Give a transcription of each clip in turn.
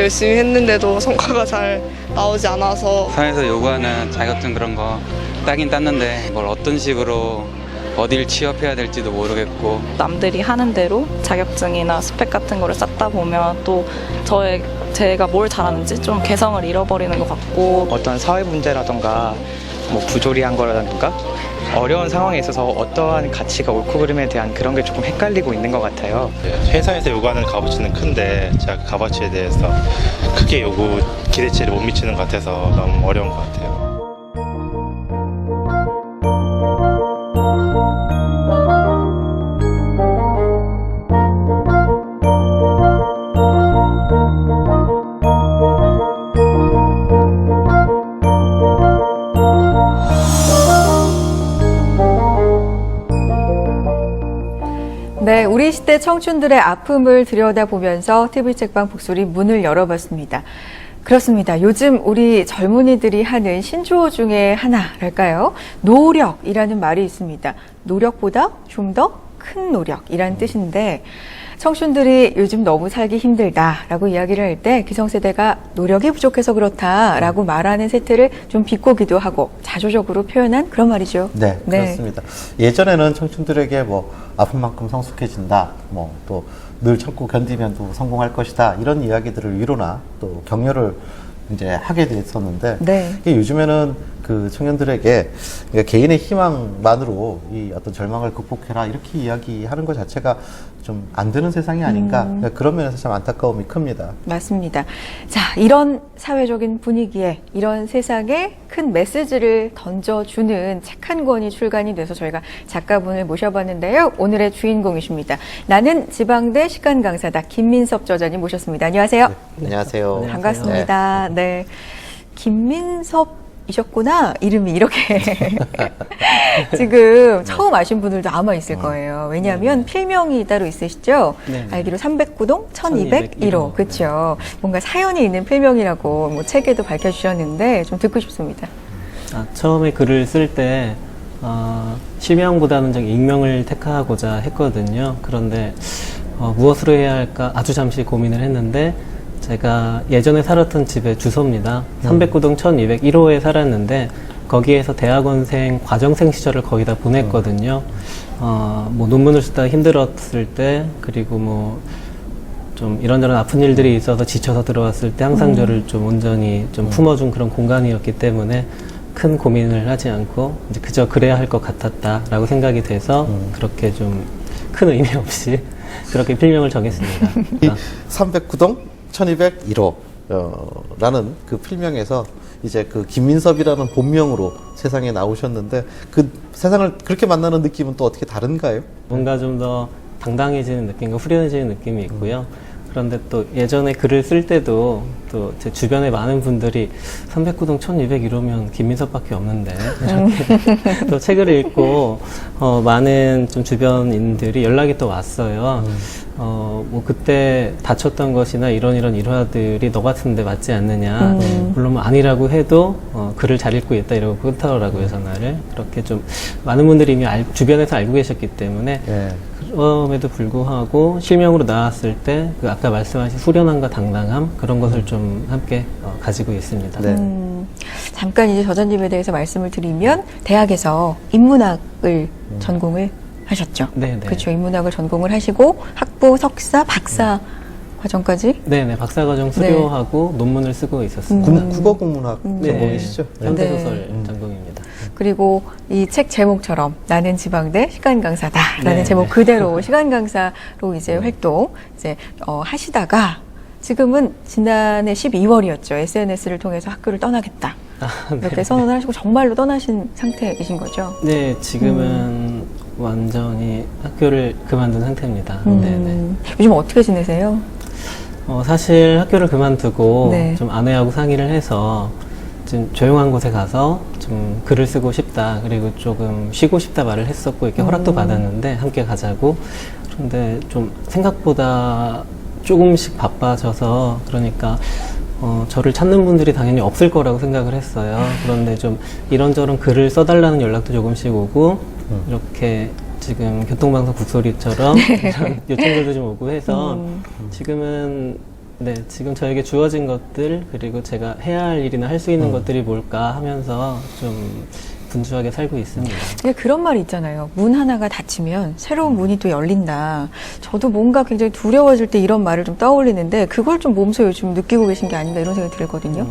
노력을 열심히 했는데도 성과가 잘 나오지 않아서 사회에서 요구하는 자격증 그런 거 따긴 땄는데 뭘 어떤 식으로 어딜 취업해야 될지도 모르겠고 남들이 하는 대로 자격증이나 스펙 같은 거를 쌓다 보면 또 제가 뭘 잘하는지 좀 개성을 잃어버리는 것 같고 어떤 사회 문제라던가 뭐 부조리한 거라던가 어려운 상황에 있어서 어떠한 가치가 옳고 그름에 대한 그런 게 조금 헷갈리고 있는 것 같아요. 회사에서 요구하는 값어치는 큰데 제가 그 값어치에 대해서 크게 기대치를 못 미치는 것 같아서 너무 어려운 것 같아요. 네, 우리 시대 청춘들의 아픔을 들여다보면서 TV 책방 북소리 문을 열어봤습니다. 그렇습니다. 요즘 우리 젊은이들이 하는 신조어 중에 하나랄까요? 노력이라는 말이 있습니다. 노력보다 좀 더 큰 노력이라는 뜻인데 청춘들이 요즘 너무 살기 힘들다라고 이야기를 할 때 기성세대가 노력이 부족해서 그렇다라고 말하는 세태를 좀 비꼬기도 하고 자조적으로 표현한 그런 말이죠. 네, 그렇습니다. 예전에는 청춘들에게 뭐 아픈 만큼 성숙해진다, 뭐 또 늘 참고 견디면 또 성공할 것이다 이런 이야기들을 위로나 또 격려를 이제 하게 됐었는데 네. 이게 요즘에는 그 청년들에게 그러니까 개인의 희망만으로 이 어떤 절망을 극복해라 이렇게 이야기하는 것 자체가 좀 안 되는 세상이 아닌가 그런 면에서 참 안타까움이 큽니다. 맞습니다. 자, 이런 사회적인 분위기에 이런 세상에 큰 메시지를 던져주는 책 한 권이 출간이 돼서 저희가 작가분을 모셔봤는데요. 오늘의 주인공이십니다. 나는 지방대 시간 강사다 김민섭 저자님 모셨습니다. 안녕하세요. 네, 안녕하세요. 반갑습니다. 네. 김민섭이셨구나. 이름이 이렇게. 지금 처음 아신 분들도 아마 있을 거예요. 왜냐하면 필명이 따로 있으시죠? 네. 알기로 309동 1201호. 그렇죠. 뭔가 사연이 있는 필명이라고 뭐 책에도 밝혀주셨는데 좀 듣고 싶습니다. 처음에 글을 쓸 때 실명보다는 저기 익명을 택하고자 했거든요. 그런데 무엇으로 해야 할까 아주 잠시 고민을 했는데 제가 예전에 살았던 집의 주소입니다. 309동 1201호에 살았는데 거기에서 대학원생, 과정생 시절을 거의 다 보냈거든요. 뭐 논문을 쓰다가 힘들었을 때 그리고 뭐 좀 이런저런 아픈 일들이 있어서 지쳐서 들어왔을 때 항상 저를 좀 온전히 좀 품어준 그런 공간이었기 때문에 큰 고민을 하지 않고 이제 그저 그래야 할 것 같았다라고 생각이 돼서 그렇게 좀 큰 의미 없이 그렇게 필명을 정했습니다. 이 309동 1201호 라는 그 필명에서 이제 그 김민섭이라는 본명으로 세상에 나오셨는데 그 세상을 그렇게 만나는 느낌은 또 어떻게 다른가요? 뭔가 좀 더 당당해지는 느낌과 후련해지는 느낌이 있고요. 그런데 또 예전에 글을 쓸 때도 또 제 주변에 많은 분들이 309동 1201호면 김민섭밖에 없는데 이렇게 또 책을 읽고 많은 좀 주변인들이 연락이 또 왔어요. 뭐 그때 다쳤던 것이나 이런 일화들이 너 같은데 맞지 않느냐. 물론 뭐 아니라고 해도 글을 잘 읽고 있다 이러고 끊더라고요 전화를. 그렇게 좀 많은 분들이 이미 주변에서 알고 계셨기 때문에 그럼에도 불구하고 실명으로 나왔을 때 그 아까 말씀하신 후련함과 당당함 그런 것을 좀 함께 가지고 있습니다. 네. 잠깐 이제 저자님에 대해서 말씀을 드리면 대학에서 인문학을 전공을 하셨죠. 네네. 그렇죠. 인문학을 전공을 하시고 학부, 석사, 박사 과정까지. 네네. 박사과정 수료하고 논문을 쓰고 있었습니다. 국어국문학 전공이시죠? 현대소설 전공입니다. 그리고 이 책 제목처럼 나는 지방대 시간 강사다라는 네. 제목 그대로 시간 강사로 이제 활동 이제 하시다가 지금은 지난해 12월이었죠. SNS를 통해서 학교를 떠나겠다. 이렇게 선언을 하시고 정말로 떠나신 상태이신 거죠? 네, 지금은 완전히 학교를 그만둔 상태입니다. 네네. 요즘 어떻게 지내세요? 사실 학교를 그만두고 네. 좀 아내하고 상의를 해서 좀 조용한 곳에 가서 좀 글을 쓰고 싶다. 그리고 조금 쉬고 싶다 말을 했었고 이렇게 허락도 받았는데 함께 가자고. 그런데 좀 생각보다 조금씩 바빠져서 그러니까 저를 찾는 분들이 당연히 없을 거라고 생각을 했어요. 그런데 좀 이런저런 글을 써달라는 연락도 조금씩 오고 이렇게 지금 교통방송 북소리처럼 이런 요청들도 좀 오고 해서 지금은 네, 지금 저에게 주어진 것들, 그리고 제가 해야 할 일이나 할 수 있는 것들이 뭘까 하면서 좀 분주하게 살고 있습니다. 예, 그런 말이 있잖아요. 문 하나가 닫히면 새로운 문이 또 열린다. 저도 뭔가 굉장히 두려워질 때 이런 말을 좀 떠올리는데 그걸 좀 몸소 요즘 느끼고 계신 게 아닌가 이런 생각이 들거든요.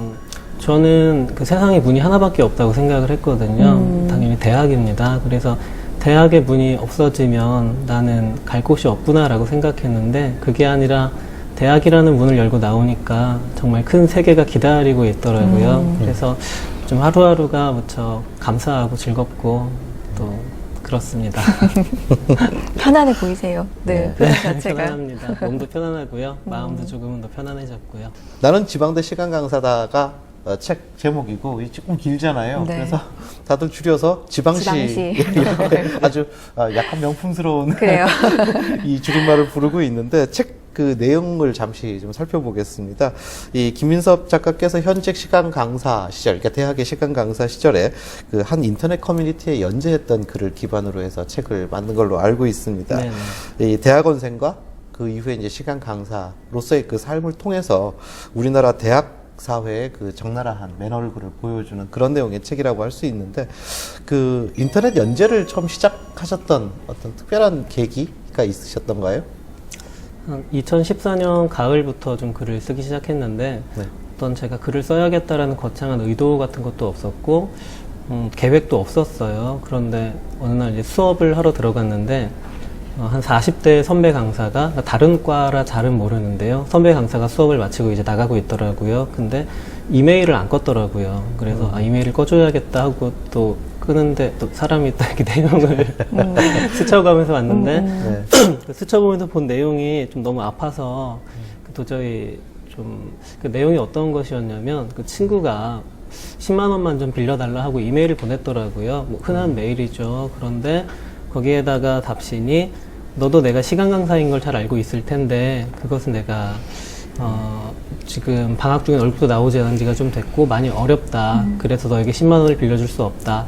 저는 그 세상에 문이 하나밖에 없다고 생각을 했거든요. 당연히 대학입니다. 그래서 대학의 문이 없어지면 나는 갈 곳이 없구나라고 생각했는데 그게 아니라 대학이라는 문을 열고 나오니까 정말 큰 세계가 기다리고 있더라고요. 그래서 좀 하루하루가 무척 감사하고 즐겁고 또 그렇습니다. 편안해 보이세요. 네, 표정 자체가. 편안합니다. 몸도 편안하고요. 마음도 조금은 더 편안해졌고요. 나는 지방대 시간 강사다가 책 제목이고 이 조금 길잖아요. 네. 그래서 다들 줄여서 지방시, 지방시. 이렇게 아주 약간 명품스러운 그래요. 이 줄임말을 부르고 있는데 책 그 내용을 잠시 좀 살펴보겠습니다. 이 김민섭 작가께서 현직 시간 강사 시절, 그러니까 대학의 시간 강사 시절에 그 한 인터넷 커뮤니티에 연재했던 글을 기반으로 해서 책을 만든 걸로 알고 있습니다. 네네. 이 대학원생과 그 이후에 이제 시간 강사로서의 그 삶을 통해서 우리나라 대학 사회의 그 적나라한 맨얼굴을 보여주는 그런 내용의 책이라고 할 수 있는데 그 인터넷 연재를 처음 시작하셨던 어떤 특별한 계기가 있으셨던가요? 한 2014년 가을부터 좀 글을 쓰기 시작했는데 네. 어떤 제가 글을 써야겠다라는 거창한 의도 같은 것도 없었고 계획도 없었어요. 그런데 어느 날 이제 수업을 하러 들어갔는데 한 40대 선배 강사가 다른 과라 잘은 모르는데요. 선배 강사가 수업을 마치고 이제 나가고 있더라고요. 근데 이메일을 안 껐더라고요. 그래서 이메일을 꺼줘야겠다 하고 또 끄는데 또 사람이 또 이렇게 내용을 스쳐가면서 왔는데 스쳐보면서 본 내용이 좀 너무 아파서 도저히 좀 그 내용이 어떤 것이었냐면 그 친구가 10만 원만 좀 빌려달라 하고 이메일을 보냈더라고요. 뭐 흔한 메일이죠. 그런데 거기에다가 답신이 너도 내가 시간 강사인 걸 잘 알고 있을 텐데 그것은 내가 지금 방학 중에 얼굴도 나오지 않은 지가 좀 됐고 많이 어렵다. 그래서 너에게 10만 원을 빌려줄 수 없다.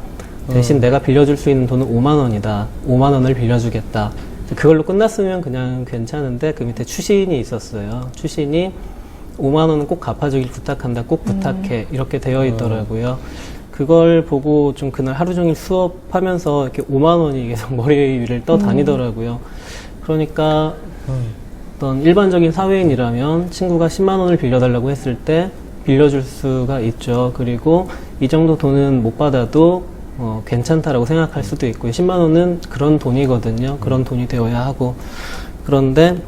대신 내가 빌려줄 수 있는 돈은 5만 원이다. 5만 원을 빌려주겠다. 그걸로 끝났으면 그냥 괜찮은데 그 밑에 추신이 있었어요. 추신이 5만 원은 꼭 갚아주길 부탁한다. 꼭 부탁해. 이렇게 되어 있더라고요. 그걸 보고 좀 그날 하루 종일 수업하면서 이렇게 5만 원이 계속 머리 위를 떠다니더라고요. 그러니까 어떤 일반적인 사회인이라면 친구가 10만 원을 빌려달라고 했을 때 빌려줄 수가 있죠. 그리고 이 정도 돈은 못 받아도 괜찮다라고 생각할 수도 있고요. 10만 원은 그런 돈이거든요. 그런 돈이 되어야 하고. 그런데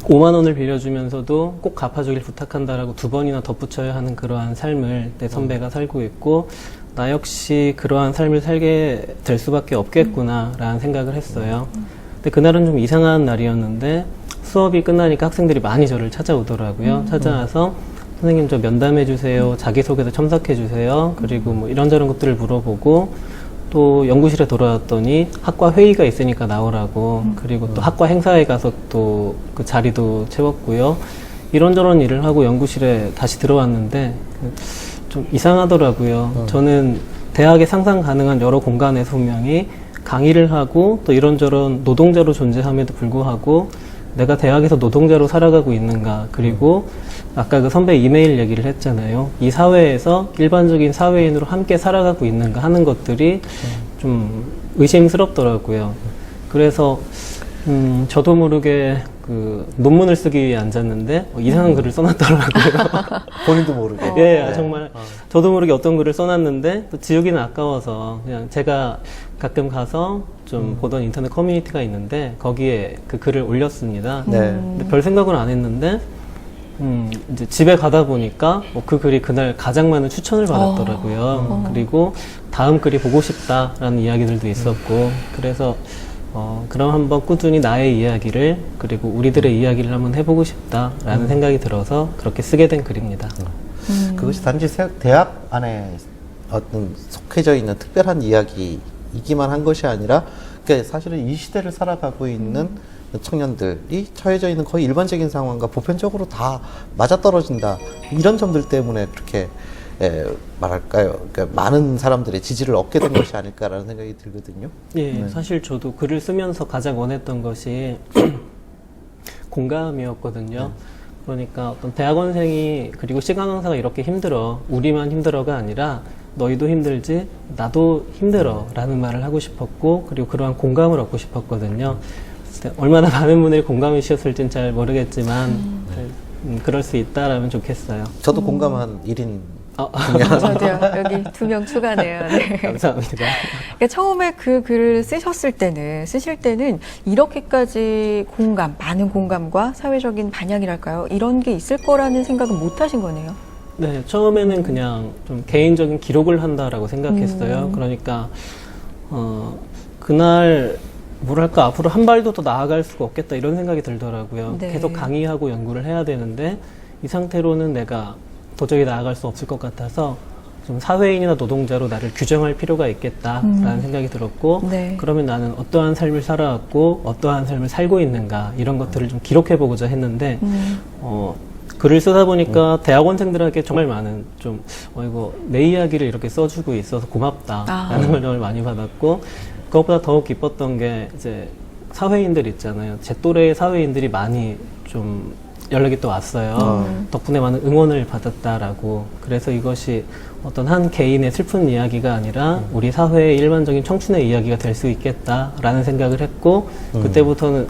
5만 원을 빌려주면서도 꼭 갚아주길 부탁한다라고 2번이나 덧붙여야 하는 그러한 삶을 내 선배가 살고 있고 나 역시 그러한 삶을 살게 될 수밖에 없겠구나라는 생각을 했어요. 근데 그날은 좀 이상한 날이었는데 수업이 끝나니까 학생들이 많이 저를 찾아오더라고요. 찾아와서 선생님 저 면담해 주세요. 자기소개도 첨삭해 주세요. 그리고 뭐 이런저런 것들을 물어보고 또 연구실에 돌아왔더니 학과 회의가 있으니까 나오라고 그리고 또 학과 행사에 가서 또 그 자리도 채웠고요. 이런저런 일을 하고 연구실에 다시 들어왔는데 좀 이상하더라고요. 저는 대학에 상상 가능한 여러 공간에서 분명히 강의를 하고 또 이런저런 노동자로 존재함에도 불구하고 내가 대학에서 노동자로 살아가고 있는가 그리고 아까 그 선배 이메일 얘기를 했잖아요. 이 사회에서 일반적인 사회인으로 함께 살아가고 있는가 하는 것들이 좀 의심스럽더라고요. 그래서 저도 모르게 그 논문을 쓰기 위해 앉았는데 이상한 글을 써놨더라고요. 본인도 모르게. 예, 정말 저도 모르게 어떤 글을 써놨는데 또 지우기는 아까워서 그냥 제가 가끔 가서 좀 보던 인터넷 커뮤니티가 있는데 거기에 그 글을 올렸습니다. 네. 근데 별 생각은 안 했는데 이제 집에 가다 보니까 그 글이 그날 가장 많은 추천을 받았더라고요. 그리고 다음 글이 보고 싶다라는 이야기들도 있었고 그래서 그럼 한번 꾸준히 나의 이야기를 그리고 우리들의 이야기를 한번 해보고 싶다라는 생각이 들어서 그렇게 쓰게 된 글입니다. 그것이 단지 대학 안에 어떤 속해져 있는 특별한 이야기이기만 한 것이 아니라 그러니까 사실은 이 시대를 살아가고 있는 청년들이 처해져 있는 거의 일반적인 상황과 보편적으로 다 맞아떨어진다. 이런 점들 때문에 그렇게 말할까요? 그러니까 많은 사람들의 지지를 얻게 된 것이 아닐까라는 생각이 들거든요. 예, 네. 사실 저도 글을 쓰면서 가장 원했던 것이 공감이었거든요. 그러니까 어떤 대학원생이 그리고 시간 강사가 이렇게 힘들어 우리만 힘들어가 아니라 너희도 힘들지 나도 힘들어 라는 말을 하고 싶었고 그리고 그러한 공감을 얻고 싶었거든요. 얼마나 많은 분들이 공감해 주셨을지는 잘 모르겠지만 그럴 수 있다라면 좋겠어요. 저도 공감한 1인. 저도요. 여기 2명 추가네요. 네. 감사합니다. 그러니까 처음에 그 글을 쓰실 때는 이렇게까지 많은 공감과 사회적인 반향이랄까요? 이런 게 있을 거라는 생각은 못 하신 거네요. 네, 처음에는 그냥 좀 개인적인 기록을 한다라고 생각했어요. 그러니까 그날 뭐랄까 앞으로 한 발도 더 나아갈 수가 없겠다 이런 생각이 들더라고요. 네. 계속 강의하고 연구를 해야 되는데 이 상태로는 내가 도저히 나아갈 수 없을 것 같아서 좀 사회인이나 노동자로 나를 규정할 필요가 있겠다라는 생각이 들었고 네. 그러면 나는 어떠한 삶을 살아왔고 어떠한 삶을 살고 있는가 이런 것들을 좀 기록해 보고자 했는데 글을 쓰다 보니까 대학원생들에게 정말 많은 이거 내 이야기를 이렇게 써주고 있어서 고맙다라는 걸 정말 많이 받았고 그것보다 더욱 기뻤던 게 이제 사회인들 있잖아요. 제 또래의 사회인들이 많이 좀 연락이 또 왔어요. 덕분에 많은 응원을 받았다라고. 그래서 이것이 어떤 한 개인의 슬픈 이야기가 아니라 우리 사회의 일반적인 청춘의 이야기가 될 수 있겠다라는 생각을 했고 그때부터는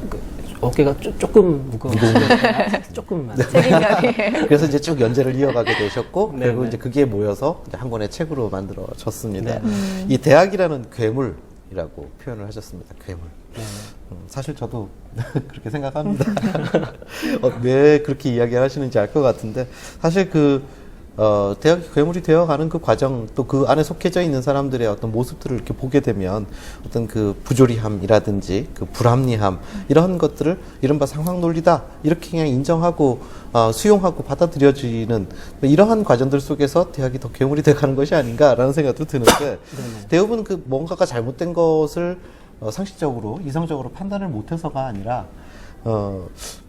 어깨가 조금 무거웠는데 조금만. 책임감이. 그래서 이제 쭉 연재를 이어가게 되셨고 네, 결국 네. 이제 그게 모여서 이제 한 권의 책으로 만들어졌습니다. 네. 이 대학이라는 괴물이라고 표현을 하셨습니다. 괴물. 사실 저도 그렇게 생각합니다. 왜 그렇게 이야기를 하시는지 알 것 같은데 사실 대학이 괴물이 되어가는 그 과정 또 그 안에 속해져 있는 사람들의 어떤 모습들을 이렇게 보게 되면 어떤 그 부조리함이라든지 그 불합리함 이런 것들을 이른바 상황 논리다 이렇게 그냥 인정하고 수용하고 받아들여지는 이러한 과정들 속에서 대학이 더 괴물이 되어가는 것이 아닌가라는 생각도 드는데 대부분 그 뭔가가 잘못된 것을 상식적으로 이성적으로 판단을 못해서가 아니라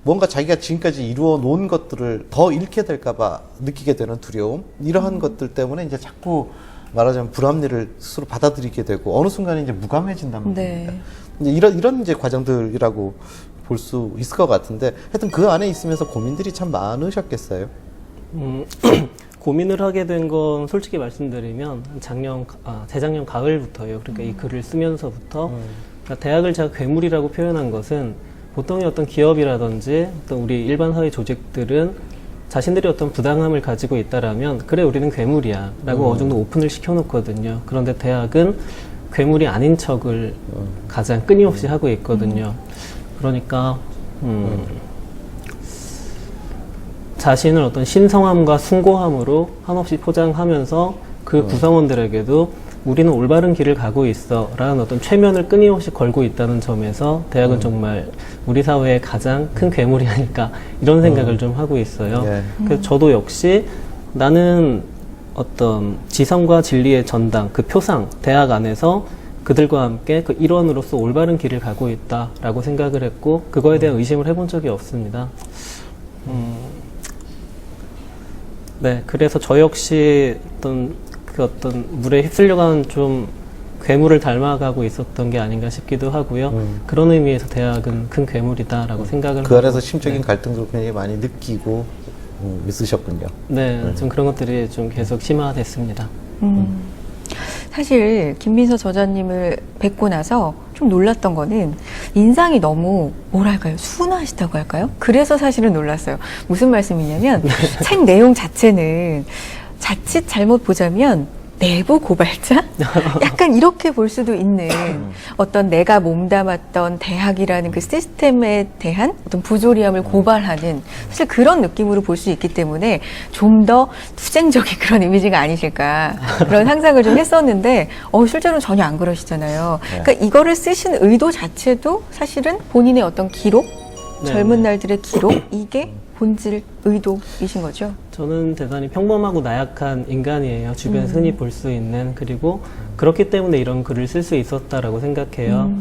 뭔가 자기가 지금까지 이루어 놓은 것들을 더 잃게 될까봐 느끼게 되는 두려움 이러한 것들 때문에 이제 자꾸 말하자면 불합리를 스스로 받아들이게 되고 어느 순간에 이제 무감해진단 말입니다. 네. 이제 이런 이제 과정들이라고 볼 수 있을 것 같은데 하여튼 그 안에 있으면서 고민들이 참 많으셨겠어요. 고민을 하게 된 건 솔직히 말씀드리면 재작년 가을부터예요. 그러니까 이 글을 쓰면서부터 그러니까 대학을 제가 괴물이라고 표현한 것은 보통의 어떤 기업이라든지 어떤 우리 일반 사회 조직들은 자신들이 어떤 부당함을 가지고 있다라면 그래 우리는 괴물이야 라고 어느 정도 오픈을 시켜놓거든요. 그런데 대학은 괴물이 아닌 척을 가장 끊임없이 하고 있거든요. 그러니까 자신을 어떤 신성함과 숭고함으로 한없이 포장하면서 그 구성원들에게도 우리는 올바른 길을 가고 있어 라는 어떤 최면을 끊임없이 걸고 있다는 점에서 대학은 정말 우리 사회의 가장 큰 괴물이 아닐까 이런 생각을 좀 하고 있어요. 예. 그래서 저도 역시 나는 어떤 지성과 진리의 전당, 그 표상, 대학 안에서 그들과 함께 그 일원으로서 올바른 길을 가고 있다라고 생각을 했고 그거에 대한 의심을 해본 적이 없습니다. 네, 그래서 저 역시 어떤 물에 휩쓸려가는 좀 괴물을 닮아가고 있었던 게 아닌가 싶기도 하고요. 그런 의미에서 대학은 큰 괴물이다라고 생각을 그 안에서 하고, 심적인 네. 갈등도 굉장히 많이 느끼고 있으셨군요. 네, 좀 그런 것들이 좀 계속 심화됐습니다. 사실 김민서 저자님을 뵙고 나서 좀 놀랐던 거는 인상이 너무 뭐랄까요 순하시다고 할까요? 그래서 사실은 놀랐어요. 무슨 말씀이냐면 책 내용 자체는 자칫 잘못 보자면 내부 고발자? 약간 이렇게 볼 수도 있는 어떤 내가 몸담았던 대학이라는 그 시스템에 대한 어떤 부조리함을 고발하는 사실 그런 느낌으로 볼 수 있기 때문에 좀 더 투쟁적인 그런 이미지가 아니실까 그런 상상을 좀 했었는데 실제로는 전혀 안 그러시잖아요. 그러니까 이거를 쓰신 의도 자체도 사실은 본인의 어떤 기록, 네, 젊은 네. 날들의 기록 이게 본질 의도이신 거죠? 저는 대단히 평범하고 나약한 인간이에요. 주변에서 흔히 볼 수 있는. 그리고 그렇기 때문에 이런 글을 쓸 수 있었다라고 생각해요.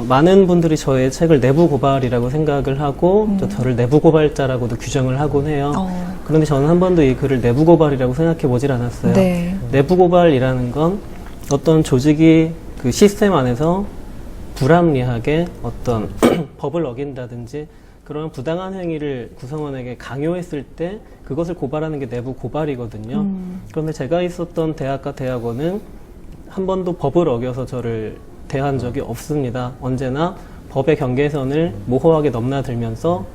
많은 분들이 저의 책을 내부 고발이라고 생각을 하고 또 저를 내부 고발자라고도 규정을 하곤 해요. 그런데 저는 한 번도 이 글을 내부 고발이라고 생각해 보질 않았어요. 네. 내부 고발이라는 건 어떤 조직이 그 시스템 안에서 불합리하게 어떤 법을 어긴다든지 그런 부당한 행위를 구성원에게 강요했을 때 그것을 고발하는 게 내부 고발이거든요. 그런데 제가 있었던 대학과 대학원은 한 번도 법을 어겨서 저를 대한 적이 없습니다. 언제나 법의 경계선을 모호하게 넘나들면서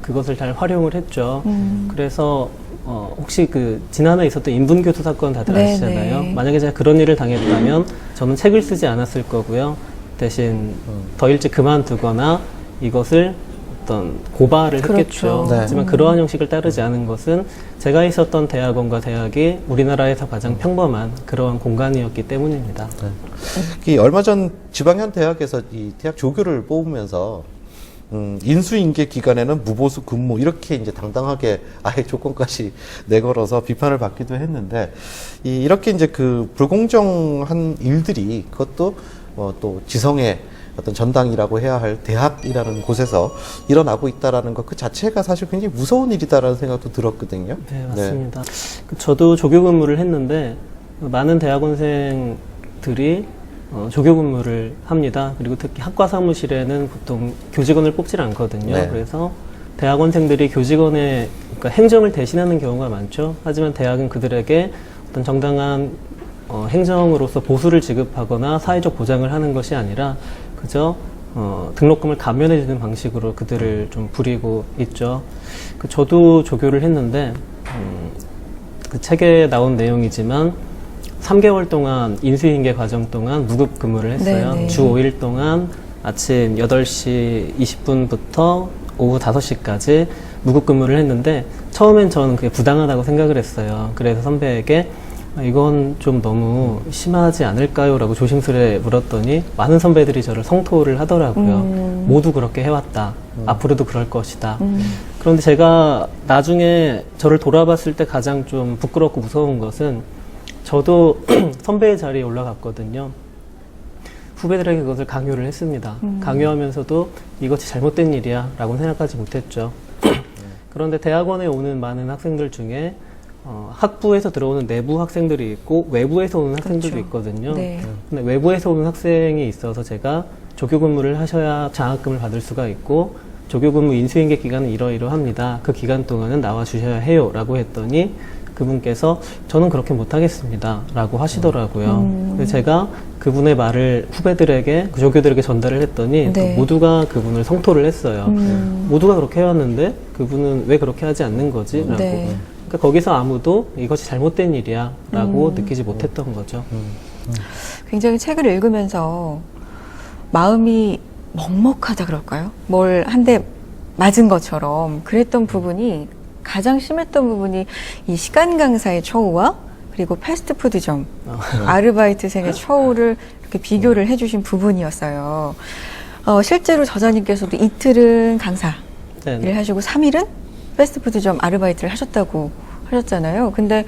그것을 잘 활용을 했죠. 그래서 혹시 그 지난해 있었던 인분교수 사건 다들 네네. 아시잖아요. 만약에 제가 그런 일을 당했다면 저는 책을 쓰지 않았을 거고요. 대신 더 일찍 그만두거나 이것을 어떤 고발을 그렇죠. 했겠죠. 네. 하지만 그러한 형식을 따르지 않은 것은 제가 있었던 대학원과 대학이 우리나라에서 가장 평범한 그러한 공간이었기 때문입니다. 이 얼마 전 지방의 한 대학에서 이 대학 조교를 뽑으면서 인수인계 기간에는 무보수 근무 이렇게 이제 당당하게 아예 조건까지 내걸어서 비판을 받기도 했는데 이렇게 이제 그 불공정한 일들이 그것도 또 지성의 어떤 전당이라고 해야 할 대학이라는 곳에서 일어나고 있다라는 것 그 자체가 사실 굉장히 무서운 일이다라는 생각도 들었거든요. 네, 맞습니다. 저도 조교 근무를 했는데 많은 대학원생들이 조교 근무를 합니다. 그리고 특히 학과 사무실에는 보통 교직원을 뽑질 않거든요. 네. 그래서 대학원생들이 교직원의 그러니까 행정을 대신하는 경우가 많죠. 하지만 대학은 그들에게 어떤 정당한 행정으로서 보수를 지급하거나 사회적 보장을 하는 것이 아니라 그저 등록금을 감면해주는 방식으로 그들을 좀 부리고 있죠. 저도 조교를 했는데 그 책에 나온 내용이지만 3개월 동안 인수인계 과정 동안 무급 근무를 했어요. 네네. 주 5일 동안 아침 8시 20분부터 오후 5시까지 무급 근무를 했는데 처음엔 저는 그게 부당하다고 생각을 했어요. 그래서 선배에게 이건 좀 너무 심하지 않을까요? 라고 조심스레 물었더니 많은 선배들이 저를 성토를 하더라고요. 모두 그렇게 해왔다. 앞으로도 그럴 것이다. 그런데 제가 나중에 저를 돌아봤을 때 가장 좀 부끄럽고 무서운 것은 저도 선배의 자리에 올라갔거든요. 후배들에게 그것을 강요를 했습니다. 강요하면서도 이것이 잘못된 일이야 라고 생각하지 못했죠. 그런데 대학원에 오는 많은 학생들 중에 학부에서 들어오는 내부 학생들이 있고 외부에서 오는 학생들도 그렇죠. 있거든요. 네. 근데 외부에서 오는 학생이 있어서 제가 조교 근무를 하셔야 장학금을 받을 수가 있고 조교 근무 인수인계 기간은 이러이러합니다. 그 기간 동안은 나와 주셔야 해요 라고 했더니 그분께서 저는 그렇게 못하겠습니다 라고 하시더라고요. 그래서 제가 그분의 말을 후배들에게 그 조교들에게 전달을 했더니 네. 또 모두가 그분을 성토를 했어요. 모두가 그렇게 해왔는데 그분은 왜 그렇게 하지 않는 거지? 라고. 네. 그러니까 거기서 아무도 이것이 잘못된 일이야 라고 느끼지 못했던 거죠. 굉장히 책을 읽으면서 마음이 먹먹하다 그럴까요? 뭘 한 대 맞은 것처럼 그랬던 부분이 가장 심했던 부분이 이 시간 강사의 처우와 그리고 패스트푸드점 아르바이트생의 처우를 이렇게 비교를 해주신 부분이었어요. 실제로 저자님께서도 이틀은 강사 네네. 일을 하시고 3일은 패스트푸드점 아르바이트를 하셨다고 하셨잖아요. 근데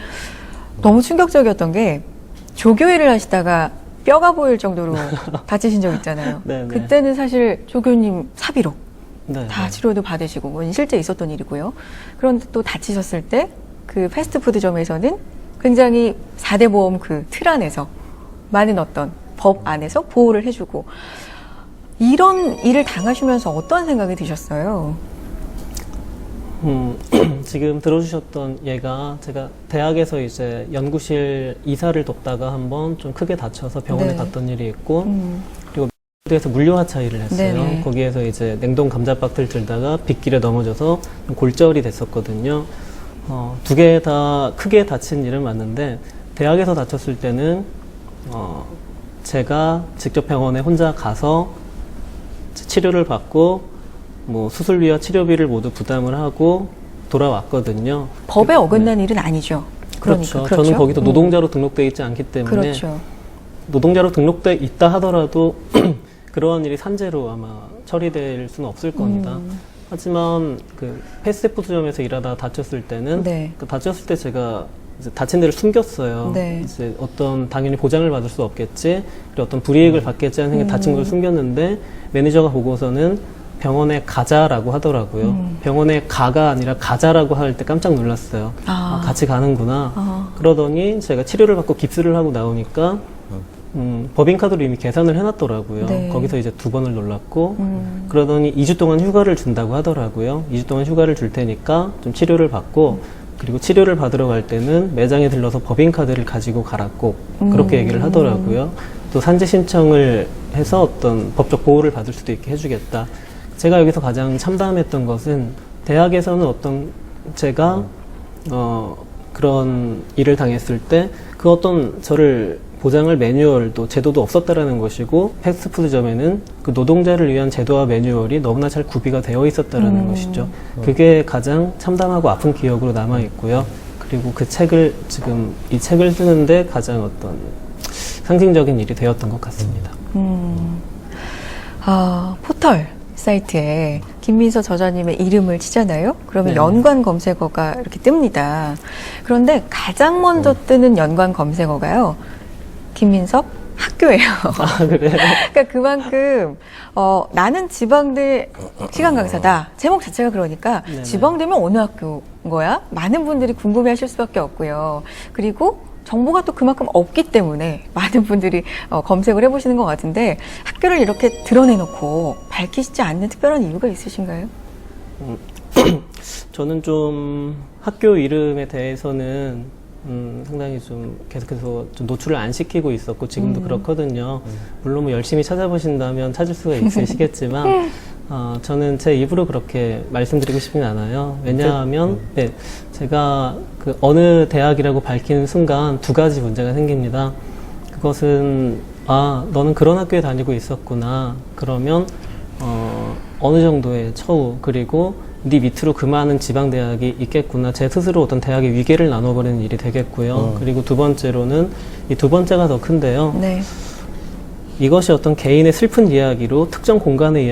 너무 충격적이었던 게 조교 일을 하시다가 뼈가 보일 정도로 다치신 적 있잖아요. 네네. 그때는 사실 조교님 사비로 네. 다 치료도 받으시고 그건 실제 있었던 일이고요. 그런데 또 다치셨을 때 그 패스트푸드점에서는 굉장히 4대 보험 그 틀 안에서 많은 어떤 법 안에서 보호를 해주고 이런 일을 당하시면서 어떤 생각이 드셨어요? 지금 들어주셨던 예가 제가 대학에서 이제 연구실 이사를 돕다가 한번 좀 크게 다쳐서 병원에 네. 갔던 일이 있고 그리고 에서 물류하차 일을 했어요. 네네. 거기에서 이제 냉동 감자박스를 들다가 빗길에 넘어져서 골절이 됐었거든요. 두 개 다 크게 다친 일은 맞는데 대학에서 다쳤을 때는 제가 직접 병원에 혼자 가서 치료를 받고 뭐 수술비와 치료비를 모두 부담을 하고 돌아왔거든요. 법에 어긋난 일은 아니죠. 그렇죠. 그러니까. 저는 거기도 노동자로 등록되어 있지 않기 때문에 그렇죠. 노동자로 등록되어 있다 하더라도 그러한 일이 산재로 아마 처리될 수는 없을 겁니다. 하지만 그 패스트푸드점에서 일하다 다쳤을 때는 네. 그 다쳤을 때 제가 이제 다친 데를 숨겼어요. 네. 이제 어떤 당연히 보장을 받을 수 없겠지, 그리고 어떤 불이익을 받겠지 하는 생각에 다친 걸 숨겼는데 매니저가 보고서는 병원에 가자라고 하더라고요. 병원에 가가 아니라 가자라고 할 때 깜짝 놀랐어요. 같이 가는구나. 그러더니 제가 치료를 받고 깁스를 하고 나오니까 법인카드로 이미 계산을 해놨더라고요. 네. 거기서 이제 2번을 놀랐고, 그러더니 2주 동안 휴가를 준다고 하더라고요. 2주 동안 휴가를 줄 테니까 좀 치료를 받고, 그리고 치료를 받으러 갈 때는 매장에 들러서 법인카드를 가지고 가라고 그렇게 얘기를 하더라고요. 또 산재 신청을 해서 어떤 법적 보호를 받을 수도 있게 해주겠다. 제가 여기서 가장 참담했던 것은 대학에서는 어떤 제가 그런 일을 당했을 때 그 어떤 저를 보장할 매뉴얼도 제도도 없었다라는 것이고 패스트푸드점에는 그 노동자를 위한 제도와 매뉴얼이 너무나 잘 구비가 되어 있었다라는 것이죠. 그게 가장 참담하고 아픈 기억으로 남아 있고요. 그리고 그 책을 지금 이 책을 쓰는데 가장 어떤 상징적인 일이 되었던 것 같습니다. 포털 사이트에 김민서 저자님의 이름을 치잖아요. 그러면 네. 연관 검색어가 이렇게 뜹니다. 그런데 가장 먼저 뜨는 연관 검색어가요. 김민석 학교예요. 아, 그래요? 그러니까 그만큼 나는 지방대 시간 강사다. 제목 자체가 그러니까 네네. 지방대면 어느 학교인 거야? 많은 분들이 궁금해하실 수밖에 없고요. 그리고 정보가 또 그만큼 없기 때문에 많은 분들이 검색을 해보시는 것 같은데 학교를 이렇게 드러내놓고 밝히시지 않는 특별한 이유가 있으신가요? 저는 좀 학교 이름에 대해서는 상당히 좀 계속해서 좀 노출을 안 시키고 있었고 지금도 그렇거든요. 물론 뭐 열심히 찾아보신다면 찾을 수가 있으시겠지만 저는 제 입으로 그렇게 말씀드리고 싶진 않아요. 왜냐하면 네, 제가 그 어느 대학이라고 밝히는 순간 2가지 문제가 생깁니다. 그것은 너는 그런 학교에 다니고 있었구나. 그러면 어느 정도의 처우 그리고 네 밑으로 그 많은 지방대학이 있겠구나. 제 스스로 어떤 대학의 위계를 나눠버리는 일이 되겠고요. 그리고 2번째로는 이 2번째가 더 큰데요. 네. 이것이 어떤 개인의 슬픈 이야기로 특정 공간의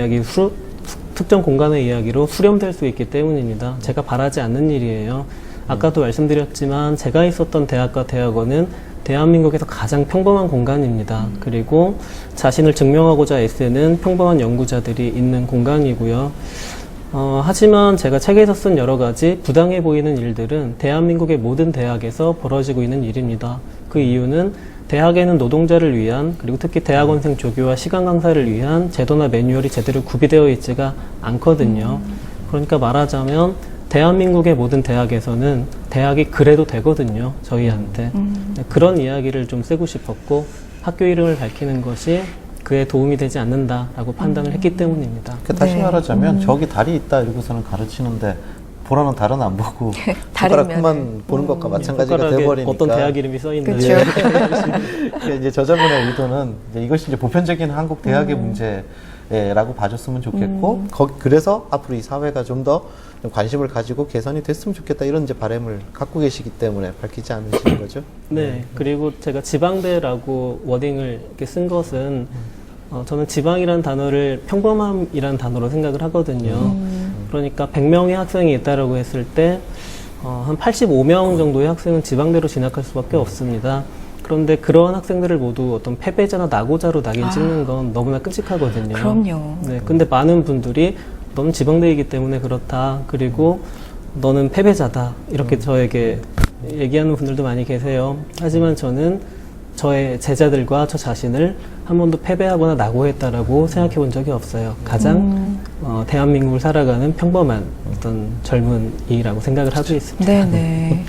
이야기로 수렴될 수 있기 때문입니다. 제가 바라지 않는 일이에요. 아까도 말씀드렸지만 제가 있었던 대학과 대학원은 대한민국에서 가장 평범한 공간입니다. 그리고 자신을 증명하고자 애쓰는 평범한 연구자들이 있는 공간이고요. 하지만 제가 책에서 쓴 여러 가지 부당해 보이는 일들은 대한민국의 모든 대학에서 벌어지고 있는 일입니다. 그 이유는 대학에는 노동자를 위한 그리고 특히 대학원생 조교와 시간 강사를 위한 제도나 매뉴얼이 제대로 구비되어 있지가 않거든요. 그러니까 말하자면 대한민국의 모든 대학에서는 대학이 그래도 되거든요. 저희한테. 그런 이야기를 좀 쓰고 싶었고 학교 이름을 밝히는 것이 그에 도움이 되지 않는다라고 판단을 했기 때문입니다. 그러니까 다시 네. 말하자면 저기 달이 있다 이러고서는 가르치는데 보라는 달은 안 보고 다르면. 손가락만 보는 것과 마찬가지가 손가락에 돼버리니까 어떤 대학 이름이 써 있나요? 그쵸. 그러니까 이제 저자분의 의도는 이제 이것이 이제 보편적인 한국 대학의 문제라고 봐줬으면 좋겠고 그래서 앞으로 이 사회가 좀 더 관심을 가지고 개선이 됐으면 좋겠다 이런 이제 바람을 갖고 계시기 때문에 밝히지 않으시는 거죠. 네, 그리고 제가 지방대라고 워딩을 이렇게 쓴 것은 저는 지방이란 단어를 평범함이란 단어로 생각을 하거든요. 그러니까 100명의 학생이 있다라고 했을 때 한 85명 정도의 학생은 지방대로 진학할 수밖에 없습니다. 그런데 그러한 학생들을 모두 어떤 패배자나 낙오자로 낙인 찍는 건 너무나 끔찍하거든요. 그럼요. 네, 근데 많은 분들이 너는 지방대이기 때문에 그렇다. 그리고 너는 패배자다. 이렇게 저에게 얘기하는 분들도 많이 계세요. 하지만 저는 저의 제자들과 저 자신을 한 번도 패배하거나 낙오했다라고 생각해 본 적이 없어요. 가장 대한민국을 살아가는 평범한 어떤 젊은이라고 생각을 하고 있습니다. 네네.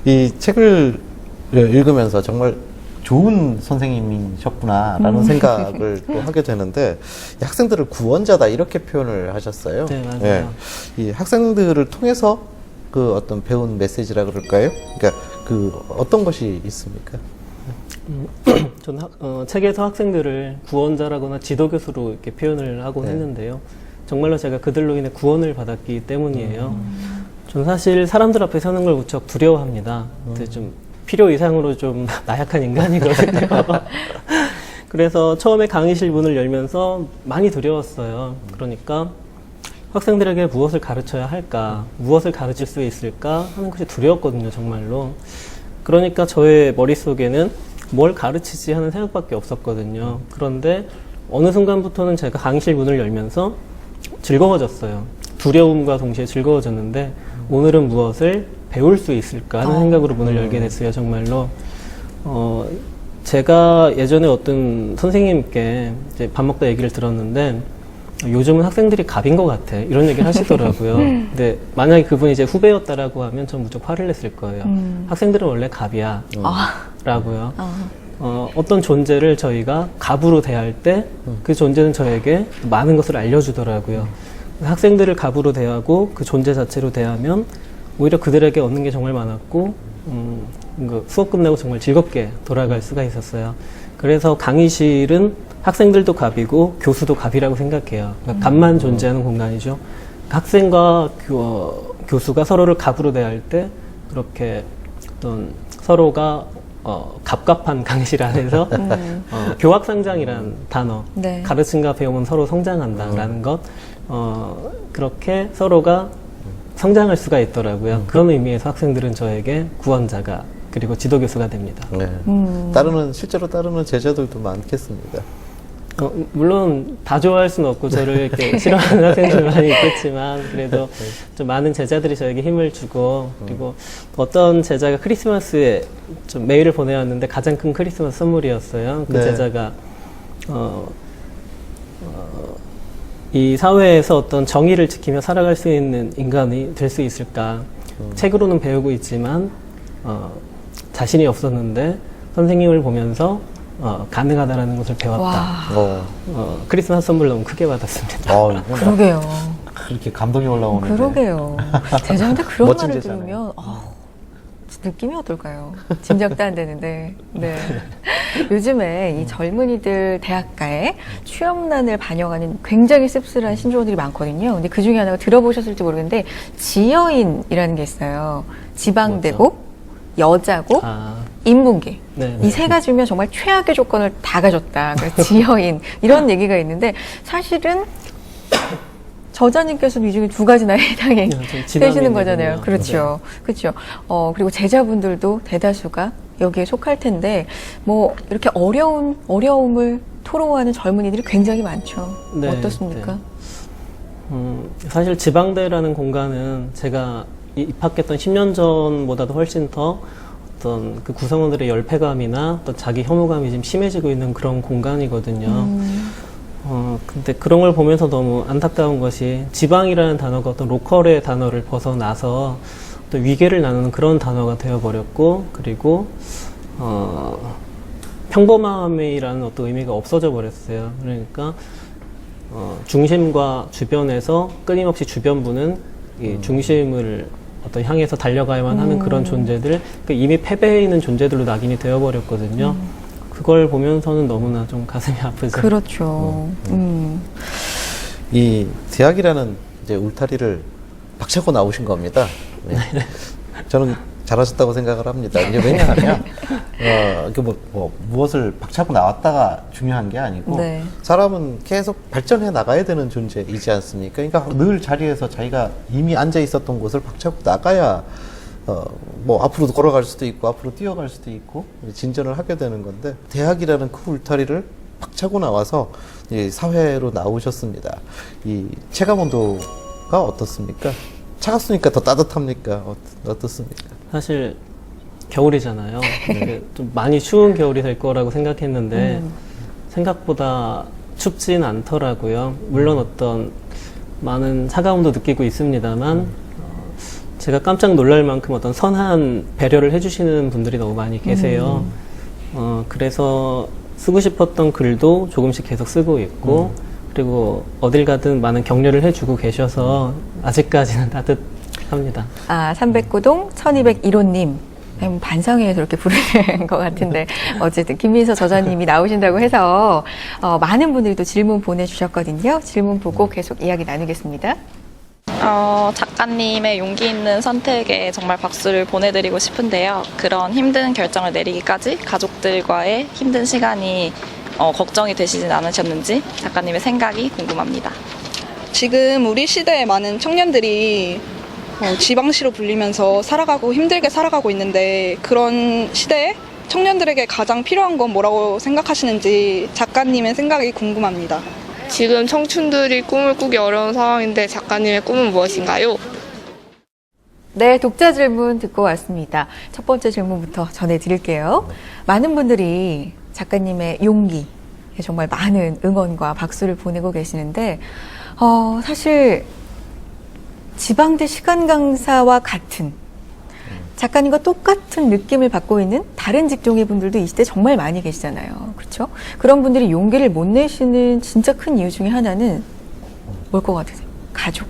이 책을 읽으면서 정말 좋은 선생님이셨구나라는 생각을 또 하게 되는데 학생들을 구원자다 이렇게 표현을 하셨어요. 네, 맞아요. 이 학생들을 통해서 그 어떤 배운 메시지라 그럴까요? 그러니까 그 어떤 것이 있습니까? 저는 책에서 학생들을 구원자라거나 지도교수로 이렇게 표현을 하곤 네. 했는데요. 정말로 제가 그들로 인해 구원을 받았기 때문이에요. 저는 사실 사람들 앞에 서는 걸 무척 두려워합니다. 근데 좀 필요 이상으로 좀 나약한 인간이거든요. 그래서 처음에 강의실 문을 열면서 많이 두려웠어요. 그러니까 학생들에게 무엇을 가르쳐야 할까, 무엇을 가르칠 수 있을까 하는 것이 두려웠거든요, 정말로. 그러니까 저의 머릿속에는 뭘 가르치지 하는 생각밖에 없었거든요. 그런데 어느 순간부터는 제가 강의실 문을 열면서 즐거워졌어요. 두려움과 동시에 즐거워졌는데 오늘은 무엇을 배울 수 있을까 하는 생각으로 문을 열게 됐어요, 정말로. 제가 예전에 어떤 선생님께 이제 밥 먹다 얘기를 들었는데 요즘은 학생들이 갑인 것 같아 이런 얘기를 하시더라고요. 근데 만약에 그분이 이제 후배였다라고 하면 전 무척 화를 냈을 거예요. 학생들은 원래 갑이야 라고요. 어떤 존재를 저희가 갑으로 대할 때 그 존재는 저에게 많은 것을 알려주더라고요. 학생들을 갑으로 대하고 그 존재 자체로 대하면 오히려 그들에게 얻는 게 정말 많았고 수업 끝나고 정말 즐겁게 돌아갈 수가 있었어요. 그래서 강의실은 학생들도 갑이고 교수도 갑이라고 생각해요. 그러니까 갑만 존재하는 공간이죠. 학생과 교수가 서로를 갑으로 대할 때 그렇게 어떤 서로가 갑갑한 강의실 안에서 교학상장이라는 단어, 네. 가르침과 배움은 서로 성장한다라는 것, 그렇게 서로가 성장할 수가 있더라고요. 그런 의미에서 학생들은 저에게 구원자가 그리고 지도교수가 됩니다. 네. 실제로 따르는 제자들도 많겠습니다. 물론 다 좋아할 수는 없고 저를 이렇게 싫어하는 학생들 많이 있겠지만 그래도 좀 많은 제자들이 저에게 힘을 주고 그리고 어떤 제자가 크리스마스에 좀 메일을 보내왔는데 가장 큰 크리스마스 선물이었어요. 그 네. 제자가 이 사회에서 어떤 정의를 지키며 살아갈 수 있는 인간이 될 수 있을까? 책으로는 배우고 있지만 자신이 없었는데 선생님을 보면서 가능하다라는 것을 배웠다. 크리스마스 선물 너무 크게 받았습니다. 그러게요. 그렇게 감동이 올라오는데. 그러게요. 제자한테 그런 멋진 말을 제자네요. 들으면 느낌이 어떨까요? 짐작도 안 되는데. 네. 요즘에 이 젊은이들 대학가에 취업난을 반영하는 굉장히 씁쓸한 신조어들이 많거든요. 근데 그 중에 하나가 들어보셨을지 모르겠는데 지여인이라는 게 있어요. 지방대고, 여자고, 인문계. 네, 이 세 가지면 정말 최악의 조건을 다 가졌다. 그러니까 지여인 이런 얘기가 있는데 사실은 저자님께서도 이 중에 두 가지나 해당이 되시는 거잖아요. 그렇죠. 네. 그렇죠. 그리고 제자분들도 대다수가 여기에 속할 텐데 뭐 이렇게 어려움을 토로하는 젊은이들이 굉장히 많죠. 네, 어떻습니까? 네. 사실 지방대라는 공간은 제가 입학했던 10년 전보다도 훨씬 더 어떤 그 구성원들의 열패감이나 또 자기 혐오감이 지금 심해지고 있는 그런 공간이거든요. 근데 그런 걸 보면서 너무 안타까운 것이 지방이라는 단어가 어떤 로컬의 단어를 벗어나서 또 위계를 나누는 그런 단어가 되어버렸고, 그리고, 평범함이라는 어떤 의미가 없어져 버렸어요. 그러니까, 중심과 주변에서 끊임없이 주변부는 이 중심을 어떤 향해서 달려가야만 하는 그런 존재들, 그러니까 이미 패배해 있는 존재들로 낙인이 되어버렸거든요. 그걸 보면서는 너무나 좀 가슴이 아프죠. 그렇죠. 이 대학이라는 이제 울타리를 박차고 나오신 겁니다. 네. 저는 잘하셨다고 생각을 합니다. 이제 왜냐하면 무엇을 박차고 나왔다가 중요한 게 아니고 네. 사람은 계속 발전해 나가야 되는 존재이지 않습니까? 그러니까 늘 자리에서 자기가 이미 앉아 있었던 곳을 박차고 나가야 앞으로도 걸어갈 수도 있고 앞으로 뛰어갈 수도 있고 진전을 하게 되는 건데 대학이라는 그 울타리를 박차고 나와서 이 사회로 나오셨습니다. 이 체감 온도가 어떻습니까? 차갑습니까? 더 따뜻합니까? 어떻습니까? 사실 겨울이잖아요. 좀 많이 추운 겨울이 될 거라고 생각했는데 생각보다 춥진 않더라고요. 물론 어떤 많은 차가움도 느끼고 있습니다만 제가 깜짝 놀랄 만큼 어떤 선한 배려를 해주시는 분들이 너무 많이 계세요. 그래서 쓰고 싶었던 글도 조금씩 계속 쓰고 있고 그리고 어딜 가든 많은 격려를 해주고 계셔서 아직까지는 따뜻합니다. 309동 1201호님. 반상회에서 이렇게 부르는 것 같은데 어쨌든 김민서 저자님이 나오신다고 해서 많은 분들이 또 질문 보내주셨거든요. 질문 보고 계속 이야기 나누겠습니다. 작가님의 용기 있는 선택에 정말 박수를 보내드리고 싶은데요. 그런 힘든 결정을 내리기까지 가족들과의 힘든 시간이 걱정이 되시진 않으셨는지 작가님의 생각이 궁금합니다. 지금 우리 시대에 많은 청년들이 지방시로 불리면서 힘들게 살아가고 있는데 그런 시대에 청년들에게 가장 필요한 건 뭐라고 생각하시는지 작가님의 생각이 궁금합니다. 지금 청춘들이 꿈을 꾸기 어려운 상황인데 작가님의 꿈은 무엇인가요? 네, 독자 질문 듣고 왔습니다. 첫 번째 질문부터 전해드릴게요. 많은 분들이 작가님의 용기에 정말 많은 응원과 박수를 보내고 계시는데, 사실 지방대 시간 강사와 같은 작가님과 똑같은 느낌을 받고 있는 다른 직종의 분들도 이 시대 정말 많이 계시잖아요. 그렇죠? 그런 분들이 용기를 못 내시는 진짜 큰 이유 중에 하나는 뭘 것 같으세요? 가족.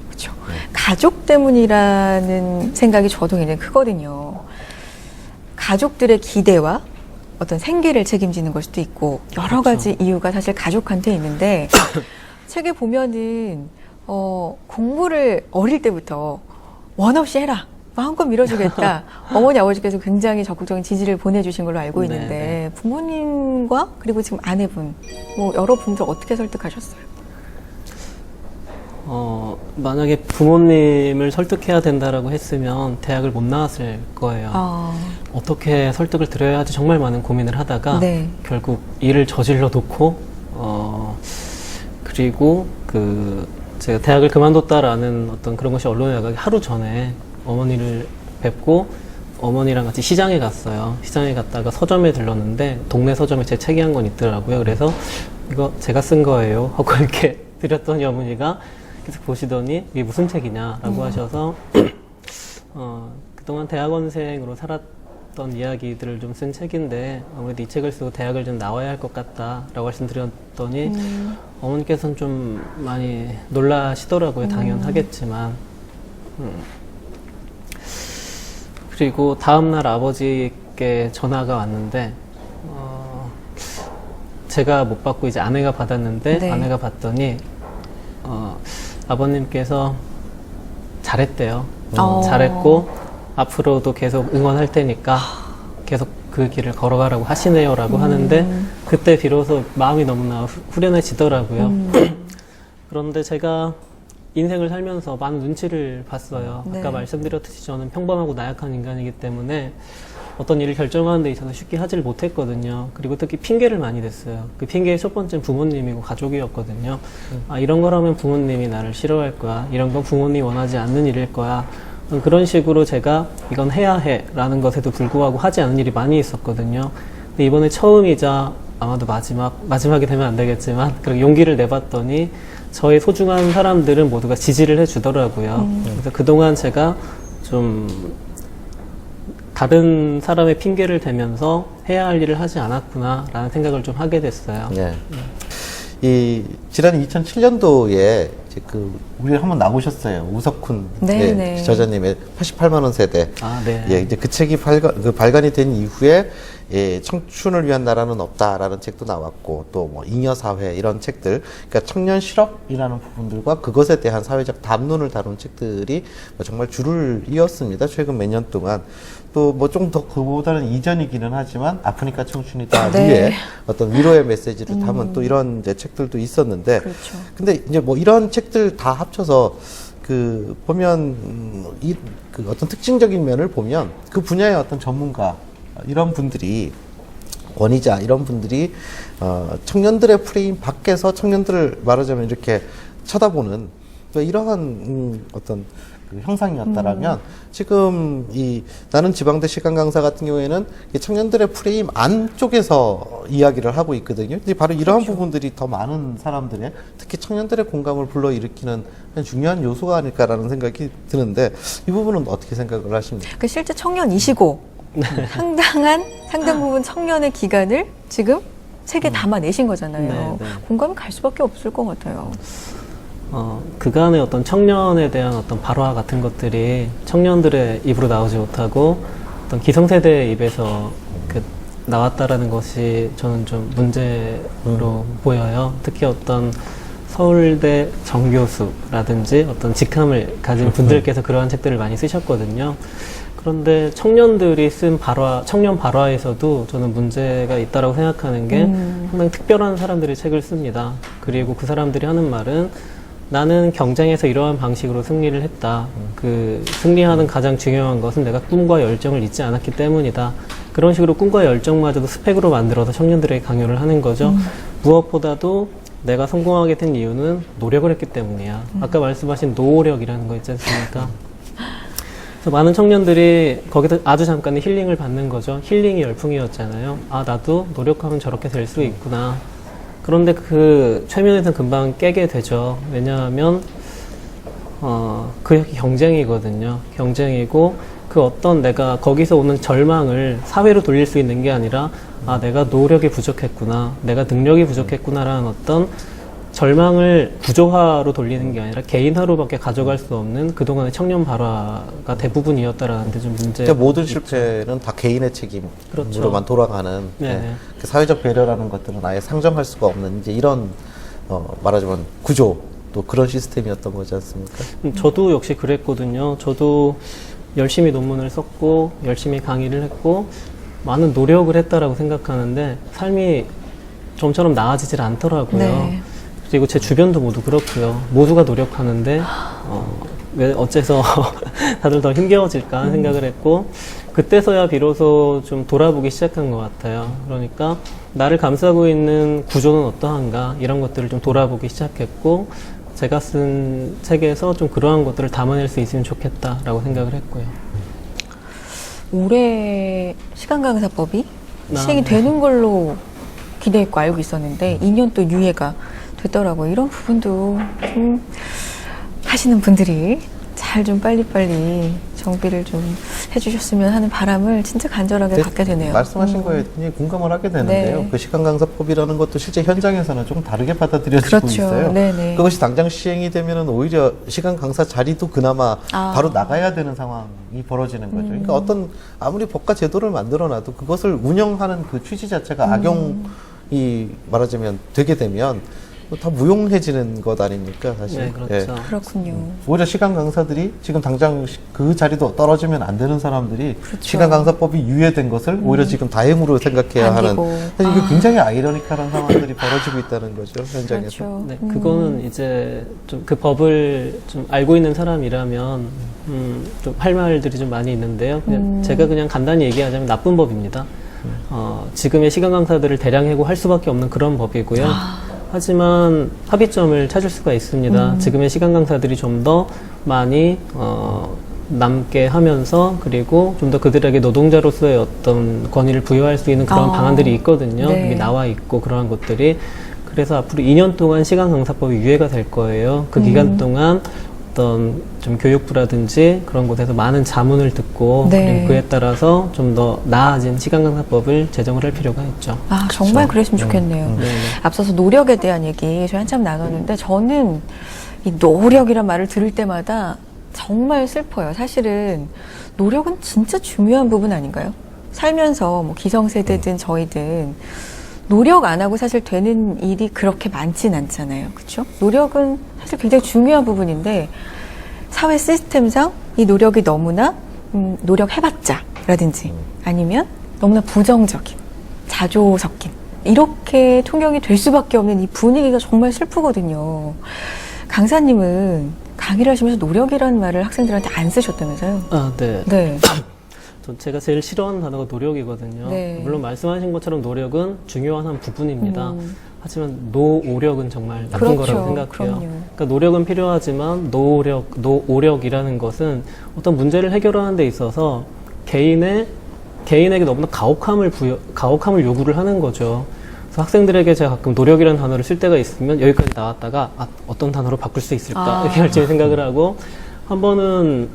그렇죠? 가족 때문이라는 생각이 저도 굉장히 크거든요. 가족들의 기대와 어떤 생계를 책임지는 걸 수도 있고 여러 가지 이유가 사실 가족한테 있는데 책에 보면은 공부를 어릴 때부터 원 없이 해라. 마음껏 밀어주겠다. 어머니 아버지께서 굉장히 적극적인 지지를 보내주신 걸로 알고 있는데 네. 부모님과 그리고 지금 아내분 뭐 여러 분들 어떻게 설득하셨어요? 만약에 부모님을 설득해야 된다라고 했으면 대학을 못 나왔을 거예요. 어떻게 설득을 드려야 할지 정말 많은 고민을 하다가 네. 결국 일을 저질러 놓고 그리고 제가 대학을 그만뒀다라는 어떤 그런 것이 언론에 나가기 하루 전에 어머니를 뵙고 어머니랑 같이 시장에 갔어요. 시장에 갔다가 서점에 들렀는데 동네 서점에 제 책이 한 권 있더라고요. 그래서 이거 제가 쓴 거예요 하고 이렇게 드렸더니 어머니가 계속 보시더니 이게 무슨 책이냐라고 하셔서 그동안 대학원생으로 살았던 이야기들을 좀 쓴 책인데 아무래도 이 책을 쓰고 대학을 좀 나와야 할 것 같다라고 말씀드렸더니 어머니께서는 좀 많이 놀라시더라고요. 당연하겠지만 그리고 다음날 아버지께 전화가 왔는데 제가 못 받고 이제 아내가 받았는데 네. 아내가 받더니 아버님께서 잘했대요. 잘했고 앞으로도 계속 응원할 테니까 계속 그 길을 걸어가라고 하시네요라고 하는데 그때 비로소 마음이 너무나 후련해지더라고요. 그런데 제가 인생을 살면서 많은 눈치를 봤어요. 네. 아까 말씀드렸듯이 저는 평범하고 나약한 인간이기 때문에 어떤 일을 결정하는 데 있어서 쉽게 하지를 못했거든요. 그리고 특히 핑계를 많이 댔어요. 그 핑계의 첫 번째는 부모님이고 가족이었거든요. 이런 거라면 부모님이 나를 싫어할 거야. 이런 건 부모님이 원하지 않는 일일 거야. 그런 식으로 제가 이건 해야 해 라는 것에도 불구하고 하지 않은 일이 많이 있었거든요. 근데 이번에 처음이자 아마도 마지막이 되면 안 되겠지만 그렇게 용기를 내봤더니 저의 소중한 사람들은 모두가 지지를 해주더라고요. 그래서 그동안 제가 좀 다른 사람의 핑계를 대면서 해야 할 일을 하지 않았구나라는 생각을 좀 하게 됐어요. 네. 이 지난 2007년도에 우리 한번 나오셨어요. 우석훈 네, 네. 저자님의 88만 원 세대. 네. 예, 이제 그 책이 발간이 된 이후에 청춘을 위한 나라는 없다라는 책도 나왔고 또 뭐 잉여사회 이런 책들, 그러니까 청년 실업이라는 부분들과 그것에 대한 사회적 담론을 다룬 책들이 정말 줄을 이었습니다. 최근 몇 년 동안. 또 뭐 좀 더 그보다는 이전이기는 하지만 아프니까 청춘이다 네. 위에 어떤 위로의 메시지를 담은 또 이런 이제 책들도 있었는데, 그렇죠. 근데 이제 뭐 이런 책들 다 합쳐서 보면 어떤 특징적인 면을 보면 그 분야의 어떤 전문가 이런 분들이 권위자 이런 분들이 청년들의 프레임 밖에서 청년들을 말하자면 이렇게 쳐다보는 이러한 어떤 그 형상이었다라면 지금 나는 지방대 시간 강사 같은 경우에는 이 청년들의 프레임 안쪽에서 이야기를 하고 있거든요. 근데 바로 이러한 부분들이 더 많은 사람들의 특히 청년들의 공감을 불러일으키는 중요한 요소가 아닐까라는 생각이 드는데 이 부분은 어떻게 생각을 하십니까? 그 실제 청년이시고 상당 부분 청년의 기간을 지금 책에 담아내신 거잖아요. 네, 네. 공감이 갈 수밖에 없을 것 같아요. 그간의 어떤 청년에 대한 어떤 발화 같은 것들이 청년들의 입으로 나오지 못하고 어떤 기성세대의 입에서 나왔다라는 것이 저는 좀 문제로 보여요. 특히 어떤 서울대 정교수라든지 어떤 직함을 가진 분들께서 그러한 책들을 많이 쓰셨거든요. 그런데 청년들이 쓴 청년 발화에서도 저는 문제가 있다고 생각하는 게 상당히 특별한 사람들이 책을 씁니다. 그리고 그 사람들이 하는 말은 나는 경쟁에서 이러한 방식으로 승리를 했다. 승리하는 가장 중요한 것은 내가 꿈과 열정을 잊지 않았기 때문이다. 그런 식으로 꿈과 열정마저도 스펙으로 만들어서 청년들에게 강요를 하는 거죠. 무엇보다도 내가 성공하게 된 이유는 노력을 했기 때문이야. 아까 말씀하신 노력이라는 거 있지 않습니까? 그래서 많은 청년들이 거기서 아주 잠깐의 힐링을 받는 거죠. 힐링이 열풍이었잖아요. 아, 나도 노력하면 저렇게 될 수 있구나. 그런데 그 최면에서는 금방 깨게 되죠. 왜냐하면 그게 경쟁이거든요. 경쟁이고 그 어떤 내가 거기서 오는 절망을 사회로 돌릴 수 있는 게 아니라 아, 내가 노력이 부족했구나, 내가 능력이 부족했구나라는 어떤 절망을 구조화로 돌리는 게 아니라 개인화로밖에 가져갈 수 없는 그동안의 청년 발화가 대부분이었다라는 데 좀 문제. 그러니까 모든 실패는 다 개인의 책임으로만 그렇죠. 돌아가는 네. 그 사회적 배려라는 것들은 아예 상정할 수가 없는 이제 이런 말하자면 구조 또 그런 시스템이었던 거지 않습니까? 저도 역시 그랬거든요. 저도 열심히 논문을 썼고 열심히 강의를 했고 많은 노력을 했다라고 생각하는데 삶이 좀처럼 나아지질 않더라고요. 네. 그리고 제 주변도 모두 그렇고요. 모두가 노력하는데 왜 어째서 다들 더 힘겨워질까 하는 생각을 했고 그때서야 비로소 좀 돌아보기 시작한 것 같아요. 그러니까 나를 감싸고 있는 구조는 어떠한가 이런 것들을 좀 돌아보기 시작했고 제가 쓴 책에서 좀 그러한 것들을 담아낼 수 있으면 좋겠다라고 생각을 했고요. 올해 시간강사법이 시행이 네. 되는 걸로 기대했고 알고 있었는데 2년 또 유예가 됐더라고요. 이런 부분도 좀 하시는 분들이 잘 좀 빨리빨리 정비를 좀 해주셨으면 하는 바람을 진짜 간절하게 갖게 되네요. 말씀하신 거에 굉장히 공감을 하게 되는데요. 네. 그 시간강사법이라는 것도 실제 현장에서는 좀 다르게 받아들여지고 그렇죠. 있어요. 네네. 그것이 당장 시행이 되면은 오히려 시간강사 자리도 그나마 아. 바로 나가야 되는 상황이 벌어지는 거죠. 그러니까 어떤 아무리 법과 제도를 만들어놔도 그것을 운영하는 그 취지 자체가 악용이 말하자면 되게 되면 다 무용해지는 것 아닙니까, 사실. 네, 그렇죠. 예. 그렇군요. 오히려 시간 강사들이 지금 당장 그 자리도 떨어지면 안 되는 사람들이 그렇죠. 시간 강사법이 유예된 것을 오히려 지금 다행으로 생각해야 하는 안기고. 사실 이게 굉장히 아이러니컬한 상황들이 벌어지고 있다는 거죠, 현장에서. 그렇죠. 네, 그거는 이제 좀 그 법을 좀 알고 있는 사람이라면 좀 할 말들이 좀 많이 있는데요. 그냥 제가 그냥 간단히 얘기하자면 나쁜 법입니다. 지금의 시간 강사들을 대량 해고할 수밖에 없는 그런 법이고요. 하지만 합의점을 찾을 수가 있습니다. 지금의 시간 강사들이 좀 더 많이 남게 하면서 그리고 좀 더 그들에게 노동자로서의 어떤 권위를 부여할 수 있는 그런 방안들이 있거든요. 네. 여기 나와 있고 그러한 것들이. 그래서 앞으로 2년 동안 시간 강사법이 유예가 될 거예요. 그 기간 동안 어떤 좀 교육부라든지 그런 곳에서 많은 자문을 듣고 네. 그리고 그에 따라서 좀 더 나아진 시간 강사법을 제정을 할 필요가 있죠. 아, 정말 그랬으면 좋겠네요. 네네. 앞서서 노력에 대한 얘기 저희 한참 나눴는데 저는 이 노력이란 말을 들을 때마다 정말 슬퍼요. 사실은 노력은 진짜 중요한 부분 아닌가요? 살면서 뭐 기성세대든 저희든 노력 안 하고 사실 되는 일이 그렇게 많진 않잖아요. 그렇죠? 노력은 사실 굉장히 중요한 부분인데 사회 시스템상 이 노력이 너무나 노력해봤자 라든지 아니면 너무나 부정적인, 자조 섞인 이렇게 통용이 될 수밖에 없는 이 분위기가 정말 슬프거든요. 강사님은 강의를 하시면서 노력이라는 말을 학생들한테 안 쓰셨다면서요? 아, 네. 네. 제가 제일 싫어하는 단어가 노력이거든요. 네. 물론 말씀하신 것처럼 노력은 중요한 한 부분입니다. 하지만 노오력은 정말 나쁜 그렇죠. 거라고 생각해요. 그럼요. 그러니까 노력은 필요하지만 노오력이라는 것은 어떤 문제를 해결하는 데 있어서 개인에게 너무나 가혹함을 요구를 하는 거죠. 그래서 학생들에게 제가 가끔 노력이라는 단어를 쓸 때가 있으면 여기까지 나왔다가 어떤 단어로 바꿀 수 있을까 이렇게 열심히 생각을 하고 한 번은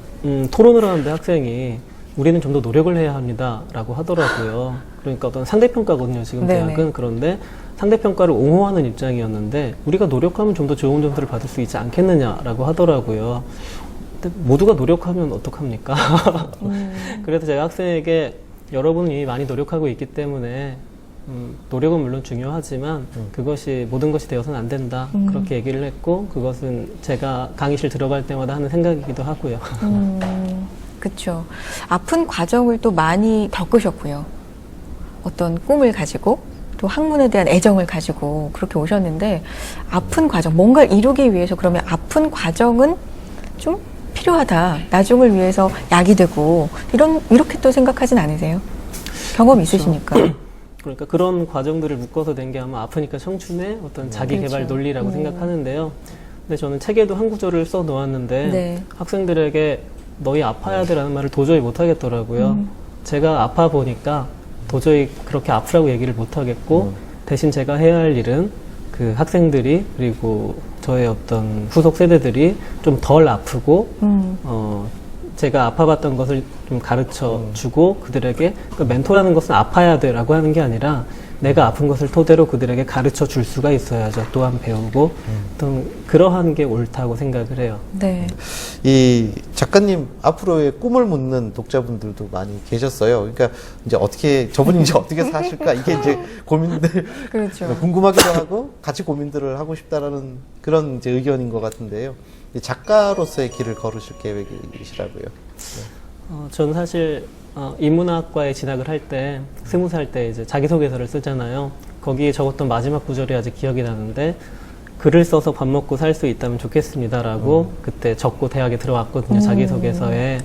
토론을 하는데 학생이 우리는 좀 더 노력을 해야 합니다라고 하더라고요. 그러니까 어떤 상대평가거든요, 지금 네네. 대학은. 그런데 상대평가를 옹호하는 입장이었는데 우리가 노력하면 좀 더 좋은 점수를 받을 수 있지 않겠느냐라고 하더라고요. 근데 모두가 노력하면 어떡합니까? 그래서 제가 학생에게 여러분은 이미 많이 노력하고 있기 때문에 노력은 물론 중요하지만 그것이 모든 것이 되어서는 안 된다. 그렇게 얘기를 했고 그것은 제가 강의실 들어갈 때마다 하는 생각이기도 하고요. 그렇죠. 아픈 과정을 또 많이 겪으셨고요. 어떤 꿈을 가지고 또 학문에 대한 애정을 가지고 그렇게 오셨는데 아픈 과정, 뭔가를 이루기 위해서 그러면 아픈 과정은 좀 필요하다. 나중을 위해서 약이 되고 이렇게 또 생각하진 않으세요? 경험 있으시니까. 그러니까 그런 과정들을 묶어서 낸 게 아마 아프니까 청춘의 어떤 자기 개발 그렇죠. 논리라고 생각하는데요. 근데 저는 책에도 한 구절을 써 놓았는데 네. 학생들에게 너희 아파야 돼라는 말을 도저히 못 하겠더라고요. 제가 아파 보니까 도저히 그렇게 아프라고 얘기를 못 하겠고 대신 제가 해야 할 일은 그 학생들이 그리고 저의 어떤 후속 세대들이 좀 덜 아프고 제가 아파봤던 것을 좀 가르쳐 주고 그들에게 그 멘토라는 것은 아파야 돼라고 하는 게 아니라 내가 아픈 것을 토대로 그들에게 가르쳐 줄 수가 있어야죠. 또한 배우고 어떤 그러한 게 옳다고 생각을 해요. 네. 이 작가님 앞으로의 꿈을 묻는 독자분들도 많이 계셨어요. 그러니까 이제 어떻게 저분이 이제 어떻게 사실까 이게 이제 고민들 그렇죠. 궁금하기도 하고 같이 고민들을 하고 싶다라는 그런 이제 의견인 것 같은데요. 이 작가로서의 길을 걸으실 계획이시라고요. 저는 사실 인문학과에 진학을 할 때 20살 때 이제 자기소개서를 쓰잖아요. 거기에 적었던 마지막 구절이 아직 기억이 나는데 글을 써서 밥 먹고 살 수 있다면 좋겠습니다라고 그때 적고 대학에 들어왔거든요. 자기소개서에.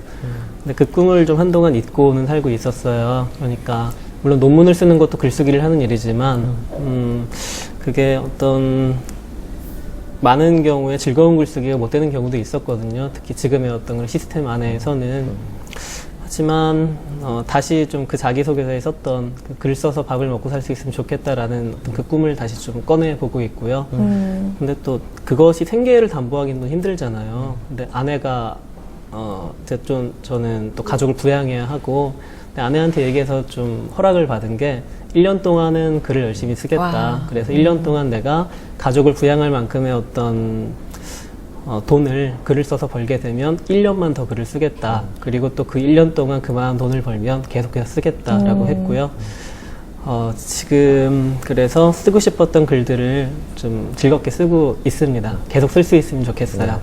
근데 그 꿈을 좀 한동안 잊고는 살고 있었어요. 그러니까 물론 논문을 쓰는 것도 글쓰기를 하는 일이지만 그게 어떤 많은 경우에 즐거운 글쓰기가 못 되는 경우도 있었거든요. 특히 지금의 어떤 그런 시스템 안에서는. 하지만 다시 좀 그 자기소개서에 썼던 그 글 써서 밥을 먹고 살 수 있으면 좋겠다라는 어떤 그 꿈을 다시 좀 꺼내보고 있고요. 근데 또 그것이 생계를 담보하기는 또 힘들잖아요. 근데 아내가 저는 또 가족을 부양해야 하고 근데 아내한테 얘기해서 좀 허락을 받은 게 1년 동안은 글을 열심히 쓰겠다. 와. 그래서 1년 동안 내가 가족을 부양할 만큼의 어떤 돈을 글을 써서 벌게 되면 1년만 더 글을 쓰겠다. 그리고 또 그 1년 동안 그만한 돈을 벌면 계속해서 쓰겠다라고 했고요. 지금 그래서 쓰고 싶었던 글들을 좀 즐겁게 쓰고 있습니다. 계속 쓸 수 있으면 좋겠어요.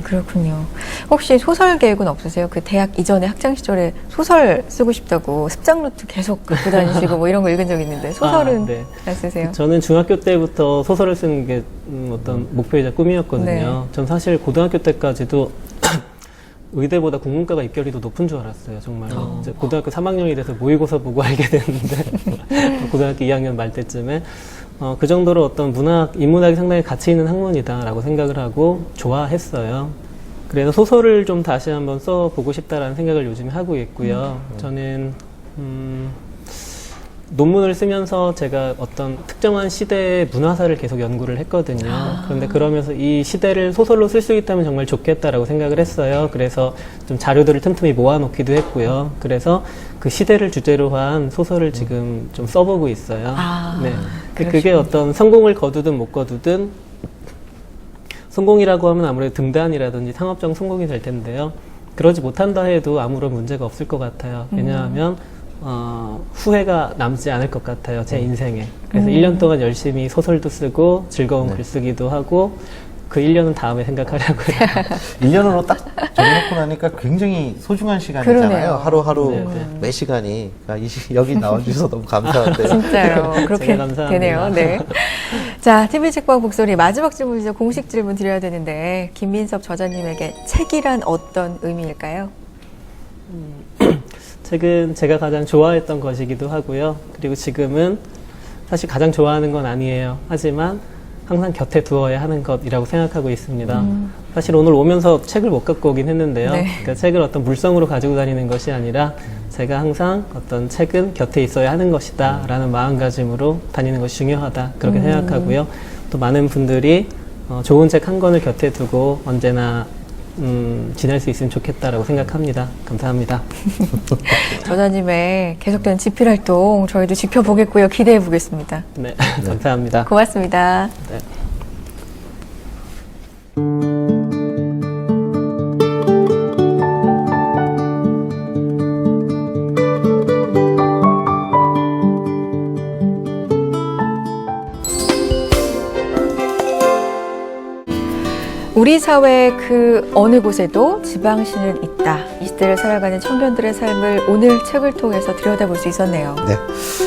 그렇군요. 혹시 소설 계획은 없으세요? 그 대학 이전에 학창 시절에 소설 쓰고 싶다고 습작노트 계속 갖고 다니시고 뭐 이런 거 읽은 적 있는데 소설은 네. 안 쓰세요? 저는 중학교 때부터 소설을 쓰는 게 어떤 목표이자 꿈이었거든요. 네. 전 사실 고등학교 때까지도 의대보다 국문과가 입결이 더 높은 줄 알았어요, 정말로. 이제 고등학교 3학년이 돼서 모의고사 보고 알게 됐는데, 고등학교 2학년 말 때쯤에, 그 정도로 어떤 인문학이 상당히 가치 있는 학문이다라고 생각을 하고 좋아했어요. 그래서 소설을 좀 다시 한번 써보고 싶다라는 생각을 요즘에 하고 있고요. 저는, 논문을 쓰면서 제가 어떤 특정한 시대의 문화사를 계속 연구를 했거든요. 그런데 그러면서 이 시대를 소설로 쓸 수 있다면 정말 좋겠다라고 생각을 했어요. 그래서 좀 자료들을 틈틈이 모아놓기도 했고요. 그래서 그 시대를 주제로 한 소설을 지금 좀 써보고 있어요. 네. 그게 어떤 성공을 거두든 못 거두든 성공이라고 하면 아무래도 등단이라든지 상업적 성공이 될 텐데요. 그러지 못한다 해도 아무런 문제가 없을 것 같아요. 왜냐하면 후회가 남지 않을 것 같아요. 제 인생에. 그래서 1년 동안 열심히 소설도 쓰고 즐거운 글쓰기도 하고 그 1년은 다음에 생각하려고요. 1년으로 딱 정해놓고 나니까 굉장히 소중한 시간이잖아요. 그러네요. 하루하루 네네. 매 시간이. 그러니까 여기 나와주셔서 너무 감사한데요. 진짜요. 그렇게 제가 감사합니다. 되네요. 네. 자, TV 책방 북소리 마지막 질문이죠. 공식 질문 드려야 되는데 김민섭 저자님에게 책이란 어떤 의미일까요? 책은 제가 가장 좋아했던 것이기도 하고요. 그리고 지금은 사실 가장 좋아하는 건 아니에요. 하지만 항상 곁에 두어야 하는 것이라고 생각하고 있습니다. 사실 오늘 오면서 책을 못 갖고 오긴 했는데요. 네. 그러니까 책을 어떤 물성으로 가지고 다니는 것이 아니라 제가 항상 어떤 책은 곁에 있어야 하는 것이다 라는 마음가짐으로 다니는 것이 중요하다 그렇게 생각하고요. 또 많은 분들이 좋은 책 한 권을 곁에 두고 언제나 지낼 수 있으면 좋겠다라고 생각합니다. 감사합니다. 저자님의 계속되는 집필 활동 저희도 지켜보겠고요. 기대해 보겠습니다. 네, 감사합니다. 고맙습니다. 네. 우리 사회 그 어느 곳에도 지방시는 있다. 이 시대를 살아가는 청년들의 삶을 오늘 책을 통해서 들여다볼 수 있었네요. 네.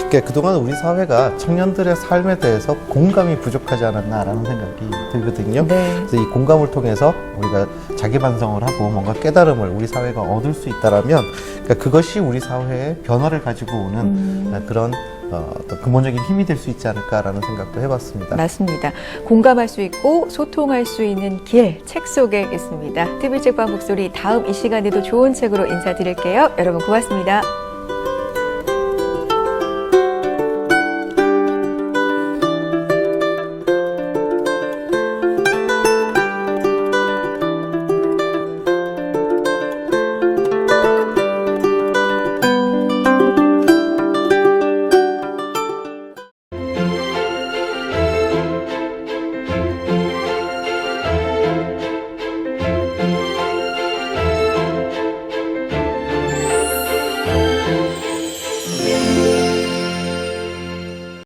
그러니까 그동안 우리 사회가 청년들의 삶에 대해서 공감이 부족하지 않았나라는 생각이 들거든요. 네. 그래서 이 공감을 통해서 우리가 자기 반성을 하고 뭔가 깨달음을 우리 사회가 얻을 수 있다라면 그러니까 그것이 우리 사회의 변화를 가지고 오는 그런 어떤 근본적인 힘이 될 수 있지 않을까라는 생각도 해봤습니다. 맞습니다. 공감할 수 있고 소통할 수 있는 길, 책 속에 있습니다. TV 책방 목소리 다음 이 시간에도 좋은 책으로 인사드릴게요. 여러분 고맙습니다.